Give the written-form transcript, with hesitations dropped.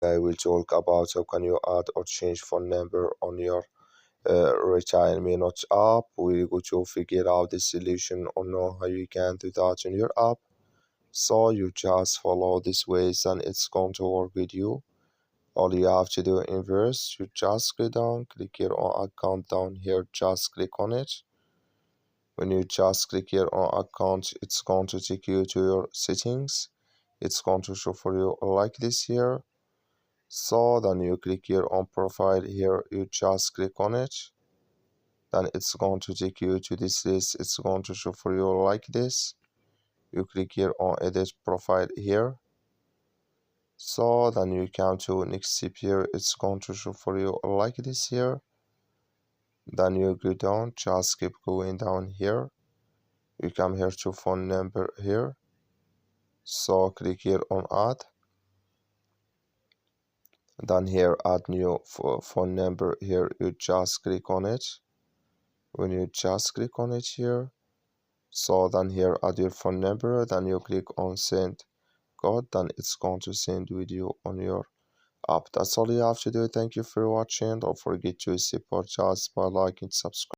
I will talk about how can you add or change phone number on your RetailMeNot app. We're going to figure out the solution or know how you can do that in your app. So you just follow this ways and it's going to work with you. All you have to do in verse, you just go down, click here on account down here, just click on it. When you just click here on account, it's going to take you to your settings. It's going to show for you like this here. So then you click here on profile here, you just click on it. Then it's going to take you to this list. It's going to show for you like this. You click here on edit profile here. So then you come to next step here. It's going to show for you like this here. Then you go down, just keep going down here. You come here to phone number here. So click here on add. Then here add new phone number here. You just click on it. When you just click on it here, so then here add your phone number, then you click on send code, then it's going to send with you on your app. That's all you have to do. Thank you for watching. Don't forget to support us by liking, subscribe.